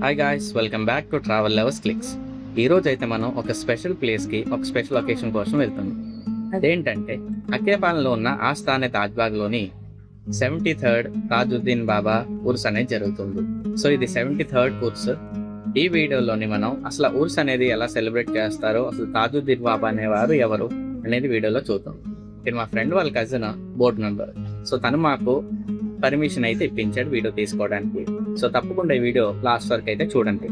Hi guys, welcome back to travel lovers clicks. ఈరోజు అయితే మనం ఒక స్పెషల్ ప్లేస్కి ఒక స్పెషల్ ఒకేషన్ కోసం వెళ్తున్నాం. అదేంటంటే అక్కేపాలెంలో ఉన్న ఆస్థానే తాజ్బాగ్లోని 73rd తాజుద్దీన్ బాబా ఉర్స్ అనేది జరుగుతుంది. సో ఇది 73rd ఉర్స్. ఈ వీడియోలోని మనం అసలు ఉర్స్ అనేది ఎలా సెలబ్రేట్ చేస్తారో, అసలు తాజుద్దీన్ బాబా అనేవారు ఎవరు అనేది వీడియోలో చూద్దాం. ఇది మా ఫ్రెండ్ వాళ్ళ కజిన్ బోర్డు మెంబర్. సో తను మాకు పర్మిషన్ అయితే ఇప్పించాడు వీడియో తీసుకోవడానికి. సో తప్పకుండా ఈ వీడియో లాస్ట్ వరకు అయితే చూడండి.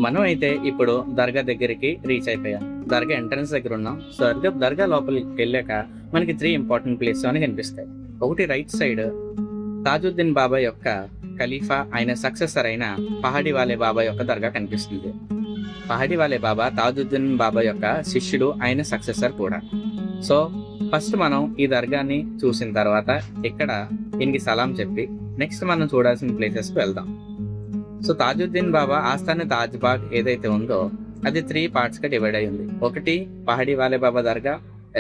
మనం అయితే ఇప్పుడు దర్గా దగ్గరికి రీచ్ అయిపోయాం. దర్గా ఎంట్రన్స్ దగ్గర ఉన్నాం. సో దర్గా లోపలికి వెళ్ళాక మనకి 3 ఇంపార్టెంట్ ప్లేసెస్ అని కనిపిస్తాయి. ఒకటి రైట్ సైడ్ తాజుద్దీన్ బాబా యొక్క ఖలీఫా, ఆయన సక్సెసర్ అయిన పహాడివాలే బాబా యొక్క దర్గా కనిపిస్తుంది. పహాడివాలే బాబా తాజుద్దీన్ బాబా యొక్క శిష్యుడు, ఆయన సక్సెసర్ కూడా. సో ఫస్ట్ మనం ఈ దర్గాని చూసిన తర్వాత ఇక్కడ ఈయనకి సలాం చెప్పి నెక్స్ట్ మనం చూడాల్సిన ప్లేసెస్కి వెళ్దాం. సో తాజుద్దీన్ బాబా ఆస్థానే తాజ్బాగ్ ఏదైతే ఉందో అది 3 పార్ట్స్గా డివైడ్ అయ్యింది. ఒకటి పహాడివాలే బాబా దర్గా,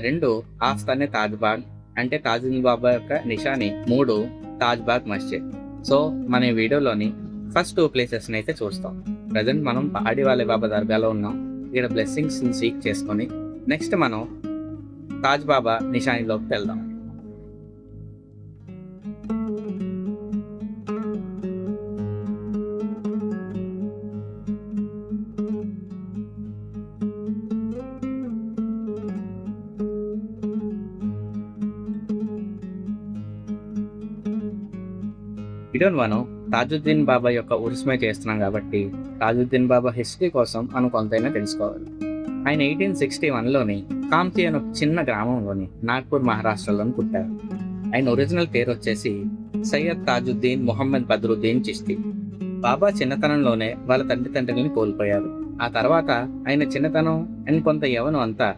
2 ఆస్థానే తాజ్బాగ్ అంటే తాజుద్దీన్ బాబా యొక్క నిషాని, 3 తాజ్బాగ్ మస్జిద్. సో మన ఈ వీడియోలోని ఫస్ట్ 2 ప్లేసెస్ని అయితే చూస్తాం. ప్రజెంట్ మనం పహాడివాలే బాబా దర్గాలో ఉన్నాం. ఇక్కడ బ్లెస్సింగ్స్ సీక్ చేసుకొని నెక్స్ట్ మనం తాజ్ బాబా నిషానిలోకి వెళ్దాం. వీడియోని మనం తాజుద్దీన్ బాబా యొక్క ఉరుస్మే చేస్తున్నాం కాబట్టి తాజుద్దీన్ బాబా హిస్టరీ కోసం మనం కొంతైనా తెలుసుకోవాలి. ఆయన 1861లోని కామ్తి అనే చిన్న గ్రామంలోని నాగ్పూర్ మహారాష్ట్రలోని పుట్టారు. ఆయన ఒరిజినల్ పేరు వచ్చేసి సయ్యద్ తాజుద్దీన్ మొహమ్మద్ బద్రుద్దీన్ చిష్తి. బాబా చిన్నతనంలోనే వాళ్ళ తండ్రిని కోల్పోయారు. ఆ తర్వాత ఆయన చిన్నతనం అండ్ కొంత యవనం అంతా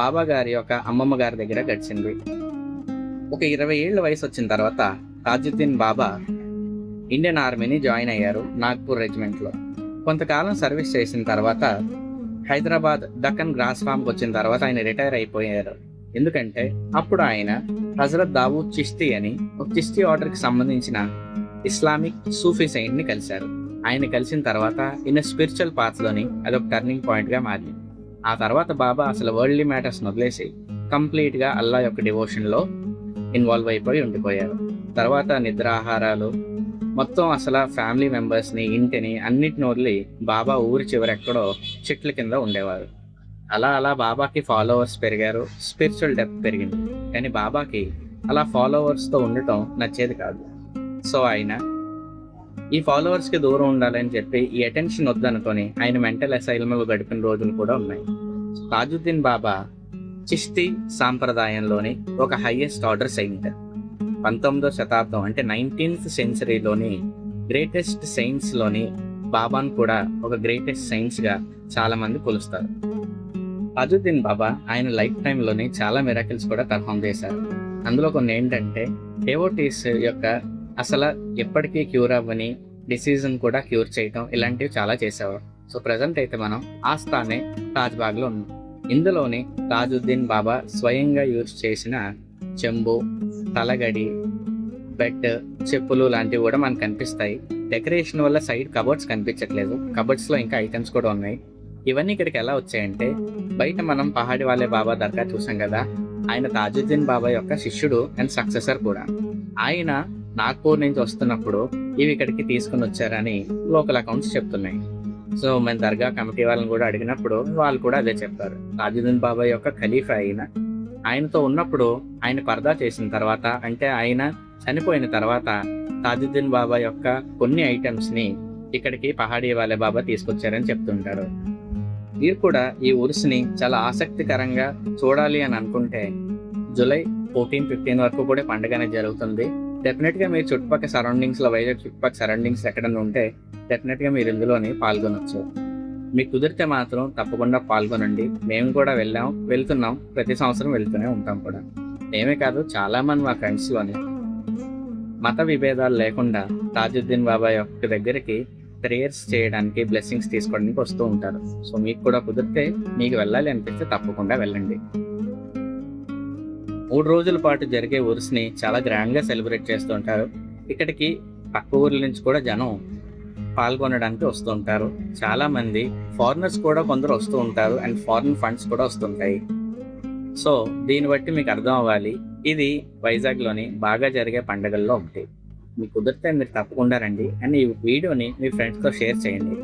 బాబా గారి యొక్క అమ్మమ్మ గారి దగ్గర గడిచింది. ఒక 20 ఏళ్ల వయసు వచ్చిన తర్వాత తాజుద్దీన్ బాబా ఇండియన్ ఆర్మీని జాయిన్ అయ్యారు నాగ్పూర్ రెజిమెంట్లో. కొంతకాలం సర్వీస్ చేసిన తర్వాత హైదరాబాద్ దక్కన్ గ్రాస్ ఫామ్కి వచ్చిన తర్వాత ఆయన రిటైర్ అయిపోయారు. ఎందుకంటే అప్పుడు ఆయన హజరత్ దావూద్ చిష్తి అని ఒక చిష్తి ఆర్డర్కి సంబంధించిన ఇస్లామిక్ సూఫీ సైంట్ని కలిశారు. ఆయన కలిసిన తర్వాత ఈయన స్పిరిచువల్ పాత్లోని అదొక టర్నింగ్ పాయింట్గా మారింది. ఆ తర్వాత బాబా అసలు వరల్డ్లీ మ్యాటర్స్ని వదిలేసి కంప్లీట్గా అల్లా యొక్క డివోషన్లో ఇన్వాల్వ్ అయిపోయి ఉండిపోయారు. తర్వాత నిద్రాహారాలు మొత్తం అసలు ఫ్యామిలీ మెంబర్స్ని, ఇంటిని అన్నిటిని వదిలి బాబా ఊరి చివరెక్కడో చెట్ల కింద ఉండేవారు. అలా బాబాకి ఫాలోవర్స్ పెరిగారు, స్పిరిచువల్ డెప్త్ పెరిగింది. కానీ బాబాకి అలా ఫాలోవర్స్తో ఉండటం నచ్చేది కాదు. సో ఆయన ఈ ఫాలోవర్స్కి దూరం ఉండాలని చెప్పి ఈ అటెన్షన్ వద్దనుకొని ఆయన మెంటల్ అసైల్మెంట్లో గడిపిన రోజులు కూడా ఉన్నాయి. తాజుద్దీన్ బాబా చిష్తి సాంప్రదాయంలోని ఒక హైయెస్ట్ ఆర్డర్ సెయింట్. 19వ శతాబ్దం అంటే 19th సెంచరీలోని గ్రేటెస్ట్ సెయింట్స్లోని బాబాను కూడా ఒక గ్రేటెస్ట్ సెయింట్స్గా చాలామంది కొలుస్తారు. తాజుద్దీన్ బాబా ఆయన లైఫ్ టైంలోని చాలా మిరాకిల్స్ కూడా పర్ఫామ్ చేశారు. అందులో కొన్ని ఏంటంటే డెవోటీస్ యొక్క అసలు ఎప్పటికీ క్యూర్ అవ్వని డిసీజ్ని కూడా క్యూర్ చేయటం, ఇలాంటివి చాలా చేసేవారు. సో ప్రజెంట్ అయితే మనం ఆస్థానే తాజ్బాగ్లో ఉన్నాం. ఇందులోని తాజుద్దీన్ బాబా స్వయంగా యూజ్ చేసిన చెంబు, తలగడి, బెడ్, చెప్పులు లాంటివి కూడా మనకు కనిపిస్తాయి. డెకరేషన్ వల్ల సైడ్ కబోర్డ్స్ కనిపించట్లేదు. కబోర్డ్స్లో ఇంకా ఐటమ్స్ కూడా ఉన్నాయి. ఇవన్నీ ఇక్కడికి ఎలా వచ్చాయంటే బయట మనం పహాడివాలే బాబా దర్గా చూసాం కదా, ఆయన తాజుద్దీన్ బాబా యొక్క శిష్యుడు అండ్ సక్సెసర్ కూడా. ఆయన నాగ్పూర్ నుంచి వస్తున్నప్పుడు ఇవి ఇక్కడికి తీసుకుని వచ్చారని లోకల్ అకౌంట్స్ చెప్తున్నాయి. సో మన దర్గా కమిటీ వాళ్ళని కూడా అడిగినప్పుడు వాళ్ళు కూడా అదే చెప్పారు. తాజుద్దీన్ బాబా యొక్క ఖలీఫా ఆయనతో ఉన్నప్పుడు ఆయన పర్దా చేసిన తర్వాత, అంటే ఆయన చనిపోయిన తర్వాత తాజుద్దీన్ బాబా యొక్క కొన్ని ఐటమ్స్ని ఇక్కడికి పహాడివాలే బాబా తీసుకొచ్చారని చెప్తుంటారు. మీరు కూడా ఈ ఉరుస్ని చాలా ఆసక్తికరంగా చూడాలి అని అనుకుంటే జూలై 14-15 వరకు కూడా పండుగనే జరుగుతుంది. డెఫినెట్గా మీరు చుట్టుపక్కల సరౌండింగ్స్లో, వైజాగ్ చుట్టుపక్కల సరౌండింగ్స్ ఎక్కడన్నా ఉంటే డెఫినెట్గా మీరు ఇందులోని పాల్గొనవచ్చు. మీకు కుదిరితే మాత్రం తప్పకుండా పాల్గొనండి. మేము కూడా వెళ్తున్నాం, ప్రతి సంవత్సరం వెళ్తూనే ఉంటాం కూడా. మేమే కాదు, చాలామంది మా ఫ్రెండ్స్లోని మత విభేదాలు లేకుండా తాజుద్దీన్ బాబా యొక్క దగ్గరికి ప్రేయర్స్ చేయడానికి, బ్లెస్సింగ్స్ తీసుకోవడానికి వస్తూ ఉంటారు. సో మీకు కూడా కుదిరితే, మీకు వెళ్ళాలి అనిపిస్తే తప్పకుండా వెళ్ళండి. 3 రోజుల పాటు జరిగే ఉరుస్ని చాలా గ్రాండ్గా సెలబ్రేట్ చేస్తూ ఉంటారు. ఇక్కడికి పక్క ఊర్ల నుంచి కూడా జనం పాల్గొనడానికి వస్తూ ఉంటారు. చాలా మంది ఫారినర్స్ కూడా కొందరు వస్తూ ఉంటారు, అండ్ ఫారిన్ ఫండ్స్ కూడా వస్తుంటాయి. సో దీన్ని బట్టి మీకు అర్థం అవ్వాలి, ఇది వైజాగ్లోని బాగా జరిగే పండుగల్లో ఒకటి. మీకు కుదిరితే మీరు తప్పకుండా రండి, అండ్ ఈ వీడియోని మీ ఫ్రెండ్స్తో షేర్ చేయండి.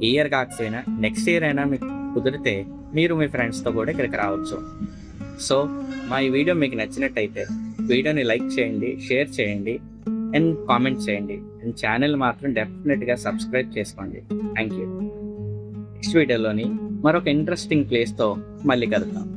ఈ ఇయర్ కాకపోయినా నెక్స్ట్ ఇయర్ అయినా మీకు కుదిరితే మీరు మీ ఫ్రెండ్స్తో కూడా ఇక్కడికి రావచ్చు. సో మా ఈ వీడియో మీకు నచ్చినట్టయితే వీడియోని లైక్ చేయండి, షేర్ చేయండి, అండ్ కామెంట్ చేయండి. అండ్ ఛానల్ మాత్రం డెఫినెట్గా సబ్స్క్రైబ్ చేసుకోండి. Thank you. నెక్స్ట్ వీడియోలోని మరొక ఇంట్రెస్టింగ్ ప్లేస్తో మళ్ళీ కలుద్దాం.